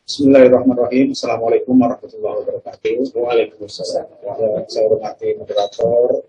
Bismillahirrahmanirrahim. Assalamualaikum warahmatullahi wabarakatuh. Waalaikumsalam. Saya hormati moderator,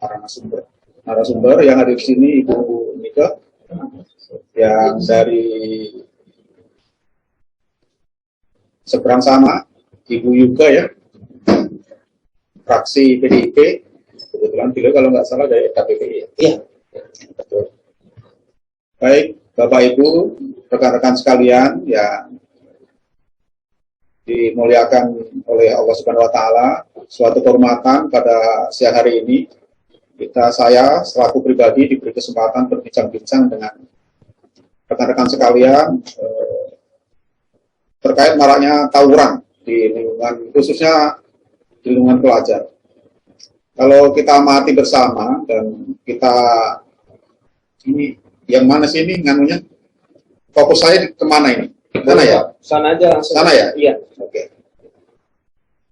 para narasumber yang ada di sini, Ibu Nika, yang dari seberang sana, Ibu Yuga ya, fraksi PDIP, kebetulan beliau kalau nggak salah dari KPPI. Iya. Betul. Baik, Bapak Ibu, rekan-rekan sekalian yang dimuliakan oleh Allah Subhanahu wa taala, suatu kehormatan pada siang hari ini saya selaku pribadi diberi kesempatan berbincang-bincang dengan rekan-rekan sekalian terkait maraknya tawuran di lingkungan, khususnya di lingkungan pelajar. Kalau kita amati bersama dan kita ini yang mana sih ini nganunya, fokus saya kemana ini? Sana ya? Sana aja langsung. Sana ya? Iya. Oke.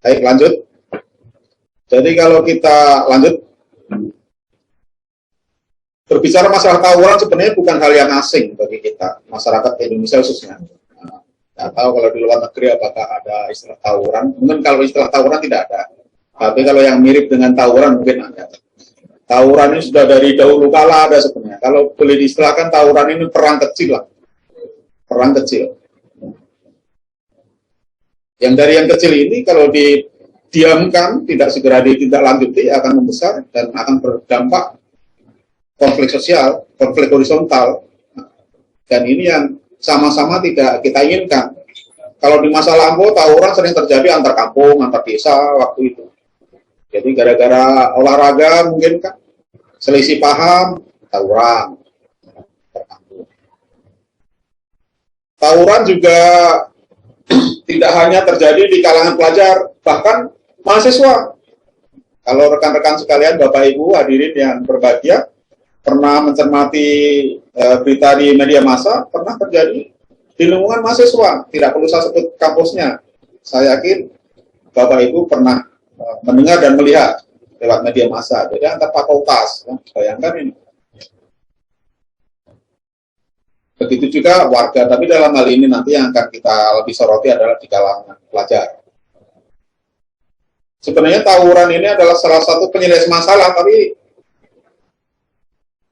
Baik, lanjut. Jadi kalau kita lanjut, berbicara masalah tawuran sebenarnya bukan hal yang asing bagi kita, masyarakat Indonesia khususnya. Tidak tahu kalau di luar negeri apakah ada istilah tawuran. Mungkin kalau istilah tawuran tidak ada. Tapi kalau yang mirip dengan tawuran mungkin ada. Tawuran ini sudah dari dahulu kala ada sebenarnya. Kalau boleh diistilahkan tawuran ini perang kecil lah. Perang kecil. Yang dari yang kecil ini kalau didiamkan, tidak segera ditindaklanjuti akan membesar dan akan berdampak konflik sosial, konflik horizontal. Dan ini yang sama-sama tidak kita inginkan. Kalau di masa lampau tawuran sering terjadi antar kampung, antar desa waktu itu. Jadi gara-gara olahraga mungkin kan selisih paham, tawuran. Tawuran juga tidak hanya terjadi di kalangan pelajar, bahkan mahasiswa. Kalau rekan-rekan sekalian, Bapak Ibu hadirin yang berbahagia, pernah mencermati berita di media massa, pernah terjadi di lingkungan mahasiswa. Tidak perlu saya sebut kampusnya. Saya yakin Bapak Ibu pernah mendengar dan melihat lewat media massa. Jadi antar fakultas, ya, bayangkan ini. Begitu juga warga, tapi dalam hal ini nanti yang akan kita lebih soroti adalah di kalangan pelajar. Sebenarnya tawuran ini adalah salah satu penyelesaian masalah, tapi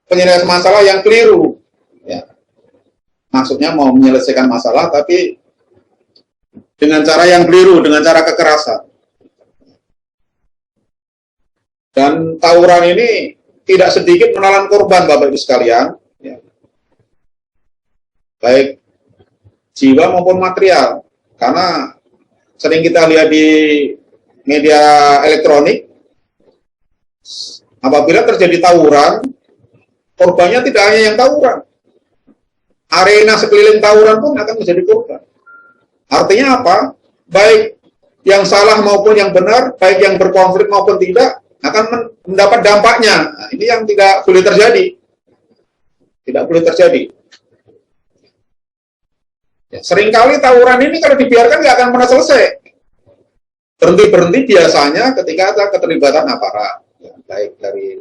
penyelesaian masalah yang keliru. Ya. Maksudnya mau menyelesaikan masalah, tapi dengan cara yang keliru, dengan cara kekerasan. Dan tawuran ini tidak sedikit menelan korban, Bapak Ibu sekalian. Ya. Baik jiwa maupun material, karena sering kita lihat di media elektronik, apabila terjadi tawuran, korbannya tidak hanya yang tawuran, arena sekeliling tawuran pun akan menjadi korban. Artinya apa? Baik yang salah maupun yang benar, baik yang berkonflik maupun tidak, akan mendapat dampaknya. Nah, ini yang tidak boleh terjadi. Tidak boleh terjadi. Ya, seringkali tawuran ini kalau dibiarkan nggak akan pernah selesai. Berhenti-berhenti biasanya ketika ada keterlibatan aparat, ya, baik dari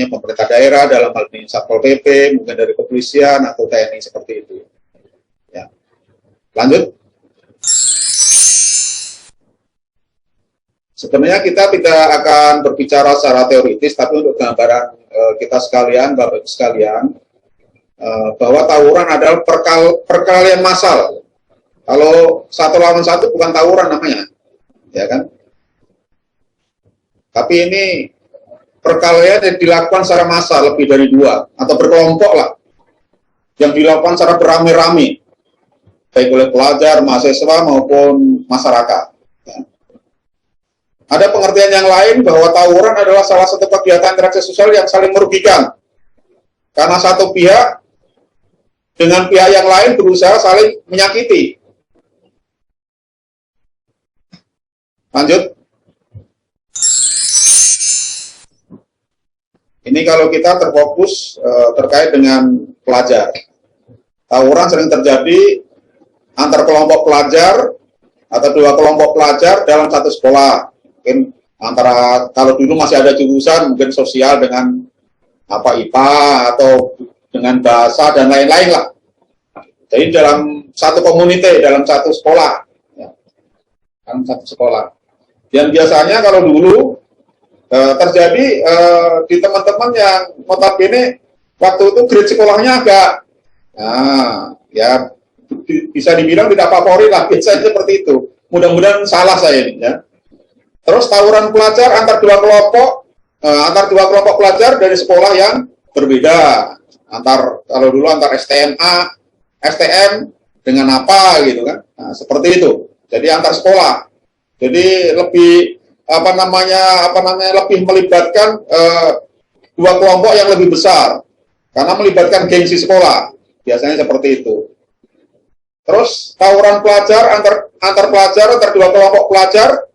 pemerintah daerah dalam hal ini Satpol PP, mungkin dari kepolisian atau TNI seperti itu. Ya. Lanjut. Sebenarnya kita tidak akan berbicara secara teoritis, tapi untuk gambaran kita sekalian, Bapak Ibu sekalian, bahwa tawuran adalah perkelahian massal. Kalau satu lawan satu bukan tawuran namanya, ya kan? Tapi ini perkelahian yang dilakukan secara massal, lebih dari dua atau berkelompok lah, yang dilakukan secara beramai-ramai, baik oleh pelajar, mahasiswa maupun masyarakat. Ya. Ada pengertian yang lain bahwa tawuran adalah salah satu kegiatan interaksi sosial yang saling merugikan, karena satu pihak dengan pihak yang lain berusaha saling menyakiti. Lanjut. Ini kalau kita terfokus terkait dengan pelajar. Tawuran sering terjadi antar kelompok pelajar atau dua kelompok pelajar dalam satu sekolah. Mungkin antara, kalau dulu masih ada jurusan mungkin sosial dengan IPA atau dengan bahasa dan lain-lain lah. Jadi dalam satu komunitas, dalam satu sekolah, ya, dalam satu sekolah. Yang biasanya kalau dulu terjadi di teman-teman yang notabene waktu itu grade sekolahnya agak, ya bisa dibilang tidak favorit lah, biasanya seperti itu. Mudah-mudahan salah saya ini, ya. Terus tawuran pelajar antar dua kelompok pelajar dari sekolah yang berbeda. Kalau dulu antar STMA, STM dengan apa gitu kan. Nah, seperti itu. Jadi antar sekolah. Jadi lebih lebih melibatkan dua kelompok yang lebih besar karena melibatkan gengsi sekolah. Biasanya seperti itu. Terus tawuran pelajar antar dua kelompok pelajar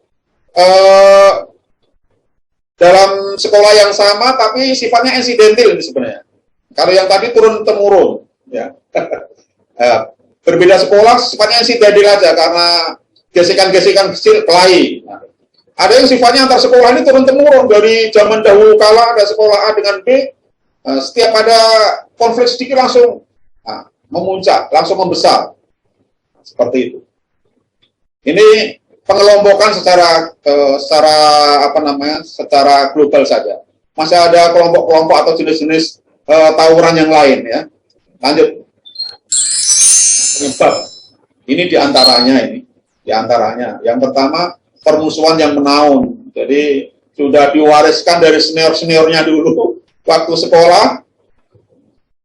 dalam sekolah yang sama tapi sifatnya insidentil sebenarnya. Kalau yang tadi turun temurun, ya. Berbeda sekolah sifatnya insidentil aja karena gesekan-gesekan kecil kelahi. Nah, ada yang sifatnya antar sekolah ini turun temurun dari zaman dahulu kala, ada sekolah A dengan B, setiap ada konflik sedikit langsung memuncak, langsung membesar. Seperti itu. Ini pengelompokan secara global saja. Masih ada kelompok-kelompok atau jenis-jenis tawuran yang lain, ya. Lanjut. Penyebab. Ini diantaranya. Yang pertama, permusuhan yang menaun. Jadi sudah diwariskan dari senior-seniornya dulu waktu sekolah.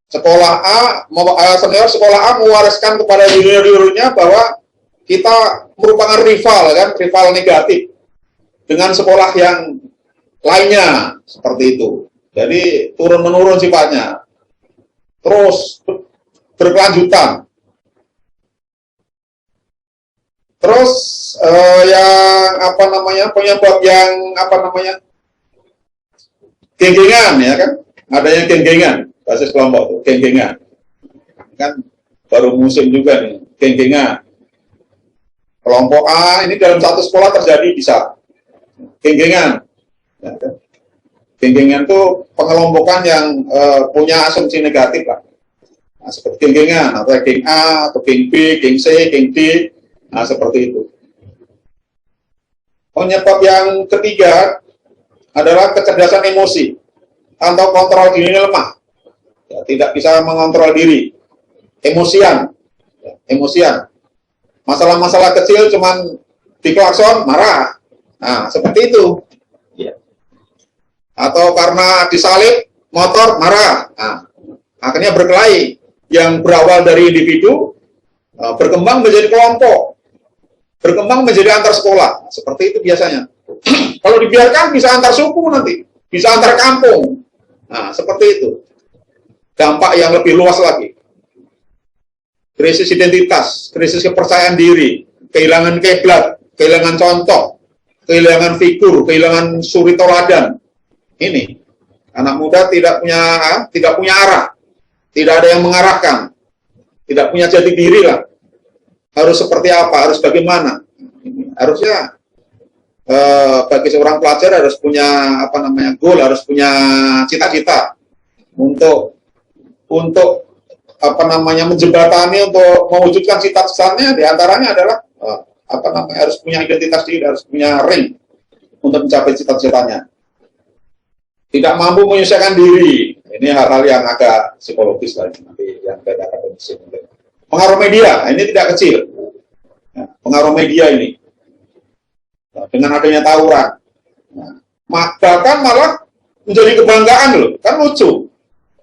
Senior sekolah A mewariskan kepada junior-juniornya bahwa kita merupakan rival negatif dengan sekolah yang lainnya, seperti itu. Jadi turun-menurun sifatnya, terus berkelanjutan. Terus penyebab yang genggengan, ya kan? Adanya genggengan. Basis kelompok itu, genggengan. Kan baru musim juga nih, genggengan. Kelompok A ini dalam satu sekolah terjadi bisa genggengan. Ya, kan? Genggengan itu pengelompokan yang punya asumsi negatif lah. Nah, seperti genggengan, atau geng A, atau geng B, geng C, geng D. Nah, seperti itu. Penyebab yang ketiga adalah kecerdasan emosi atau kontrol diri lemah. Ya, tidak bisa mengontrol diri, emosian. Masalah-masalah kecil cuman diklakson marah. Nah, seperti itu. Ya. Atau karena disalip motor marah. Nah, akhirnya berkelahi. Yang berawal dari individu berkembang menjadi kelompok, berkembang menjadi antar sekolah. Seperti itu biasanya. Kalau dibiarkan bisa antar suku nanti, bisa antar kampung. Nah, seperti itu. Dampak yang lebih luas lagi. Krisis identitas, krisis kepercayaan diri, kehilangan kiblat, kehilangan contoh, kehilangan figur, kehilangan suri toladan. Ini anak muda tidak punya arah, tidak ada yang mengarahkan, tidak punya jati diri lah. Harus seperti apa, harus bagaimana. Harusnya bagi seorang pelajar harus punya goal, harus punya cita-cita untuk menjembatani untuk mewujudkan cita-citanya. Diantaranya adalah harus punya identitas diri, harus punya ring untuk mencapai cita-citanya. Tidak mampu menyelesaikan diri, ini hal-hal yang agak psikologis lagi nanti yang beda akademisi. Pengaruh media, ini tidak kecil. Pengaruh media ini dengan adanya tawuran, bahkan malah menjadi kebanggaan loh, kan lucu.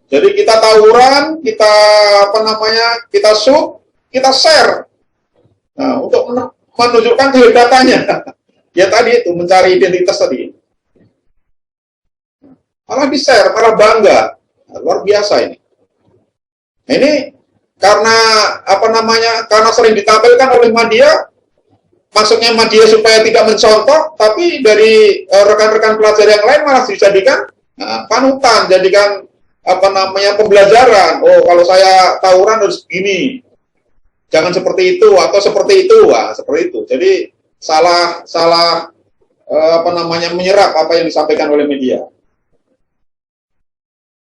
Jadi kita tawuran, kita shoot, kita share, untuk menunjukkan kehebatannya. Ya tadi itu mencari identitas tadi. Malah di share, malah bangga, luar biasa ini. Ini karena karena sering ditampilkan oleh media, maksudnya media supaya tidak mencontoh, tapi dari rekan-rekan pelajar yang lain malah dijadikan panutan, jadikan pembelajaran. Oh, kalau saya tawuran harus begini, jangan seperti itu atau seperti itu, seperti itu. Jadi salah menyerap apa yang disampaikan oleh media.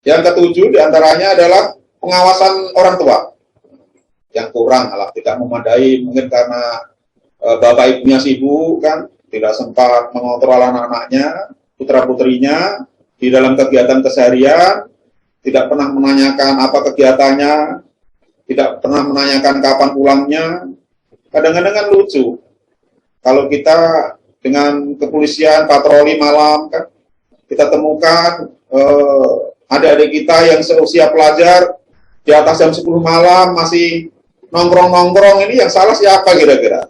Yang ketujuh diantaranya adalah pengawasan orang tua. yang kurang, malah tidak memadai, mungkin karena bapak ibunya sibuk kan, tidak sempat mengontrol anak-anaknya, putra-putrinya di dalam kegiatan keseharian, tidak pernah menanyakan apa kegiatannya, tidak pernah menanyakan kapan pulangnya. Kadang-kadang kan lucu, kalau kita dengan kepolisian patroli malam kan, kita temukan adik-adik kita yang seusia pelajar di atas jam 10 malam masih nongkrong-nongkrong, ini yang salah siapa kira-kira?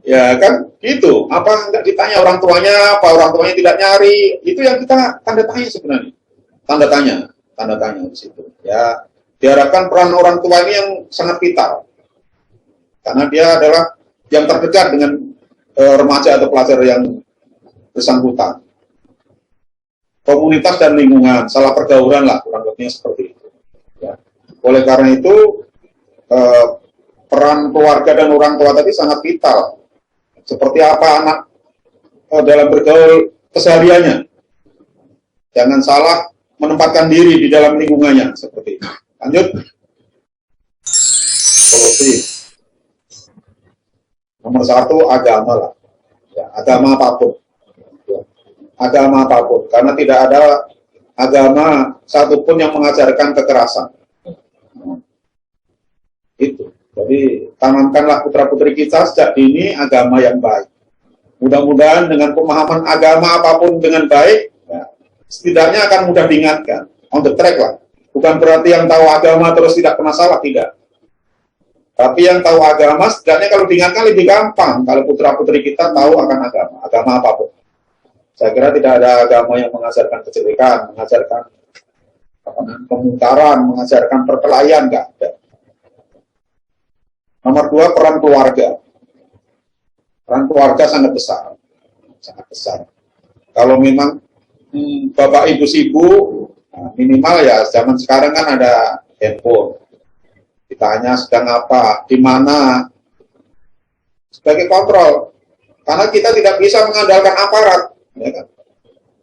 Ya kan, gitu. Apa nggak ditanya orang tuanya, apa orang tuanya tidak nyari? Itu yang kita tanda tanya sebenarnya. Tanda tanya di situ. Ya, diharapkan peran orang tua ini yang sangat vital, karena dia adalah yang terdekat dengan remaja atau pelajar yang bersangkutan. Komunitas dan lingkungan, salah pergaulan lah, kurang lebihnya seperti itu. Ya. Oleh karena itu, peran keluarga dan orang tua tadi sangat vital. Seperti apa anak dalam bergaul kesehariannya. Jangan salah menempatkan diri di dalam lingkungannya, seperti itu. Lanjut. Solusi. Nomor 1, agama lah. Ya, agama apapun. Ya. Agama apapun. Karena tidak ada agama satupun yang mengajarkan kekerasan. Itu. Jadi tanamkanlah putra-putri kita sejak dini agama yang baik. Mudah-mudahan dengan pemahaman agama apapun dengan baik, ya, setidaknya akan mudah diingatkan. On the track lah. Bukan berarti yang tahu agama terus tidak kena salah, tidak. Tapi yang tahu agama setidaknya kalau diingatkan lebih gampang. Kalau putra-putri kita tahu akan agama apapun. Saya kira tidak ada agama yang mengajarkan kejelekan, mengajarkan kemungkaran, mengajarkan perkelahian, enggak ada. Nomor 2, peran keluarga. Peran keluarga sangat besar. Sangat besar. Kalau memang bapak ibu sibuk, minimal ya zaman sekarang kan ada handphone. Ditanya sedang apa, di mana, sebagai kontrol. Karena kita tidak bisa mengandalkan aparat. Ya kan?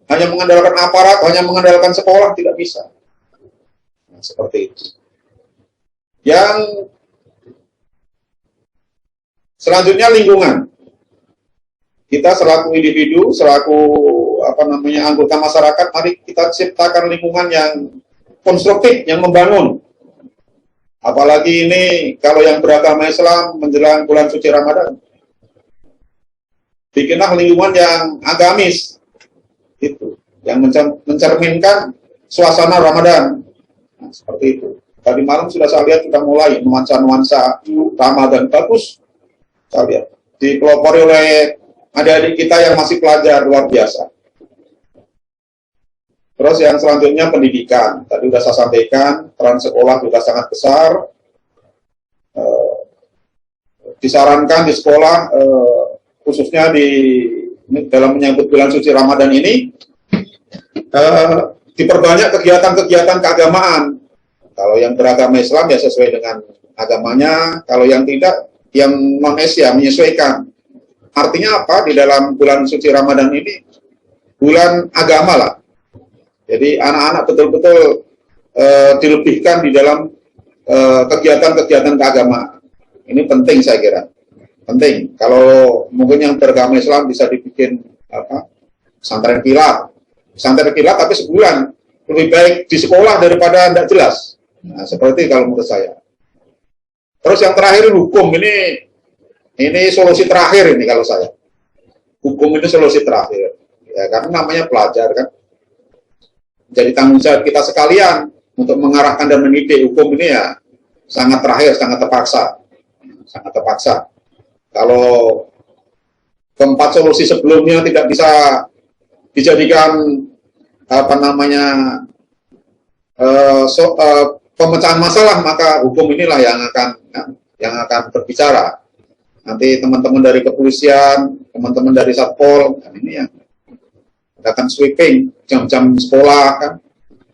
Hanya mengandalkan aparat, hanya mengandalkan sekolah, tidak bisa. Nah, seperti itu. Yang selanjutnya lingkungan. Kita selaku individu, selaku anggota masyarakat, mari kita ciptakan lingkungan yang konstruktif, yang membangun. Apalagi ini kalau yang beragama Islam menjelang bulan suci Ramadan. Bikinlah lingkungan yang agamis. Itu, yang mencerminkan suasana Ramadan. Nah, seperti itu. Tadi malam sudah saya lihat sudah mulai nuansa-nuansa Ramadan bagus. Saya lihat dipelopori oleh adik-adik kita yang masih pelajar, luar biasa. Terus yang selanjutnya pendidikan. Tadi sudah saya sampaikan, peran sekolah juga sangat besar. Disarankan di sekolah, khususnya dalam menyambut bulan suci Ramadan ini, diperbanyak kegiatan-kegiatan keagamaan. Kalau yang beragama Islam ya sesuai dengan agamanya, kalau yang tidak, yang non-Asia menyesuaikan. Artinya apa? Di dalam bulan suci Ramadan ini bulan agama lah. Jadi anak-anak betul-betul dilebihkan di dalam kegiatan-kegiatan keagamaan. Ini penting saya kira. Penting. Kalau mungkin yang beragama Islam bisa dibikin pesantren kilat. Pesantren kilat tapi sebulan. Lebih baik di sekolah daripada tidak jelas. Nah, seperti kalau menurut saya. Terus yang terakhir hukum, ini solusi terakhir ini kalau saya. Hukum itu solusi terakhir. Ya, karena namanya pelajar kan. Jadi tanggung jawab kita sekalian untuk mengarahkan dan mendidik. Hukum ini ya sangat terakhir, sangat terpaksa. Sangat terpaksa. Kalau keempat solusi sebelumnya tidak bisa dijadikan pemecahan masalah, maka hukum inilah yang akan berbicara. Nanti teman-teman dari kepolisian, teman-teman dari Satpol, kan ini yang akan sweeping jam-jam sekolah, kan,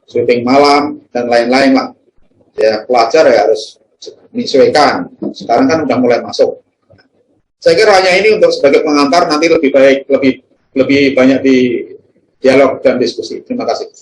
sweeping malam dan lain-lain lah. Ya pelajar ya harus menyesuaikan. Sekarang kan udah mulai masuk. Saya kira hanya ini untuk sebagai pengantar, nanti lebih baik, lebih banyak di dialog dan diskusi. Terima kasih.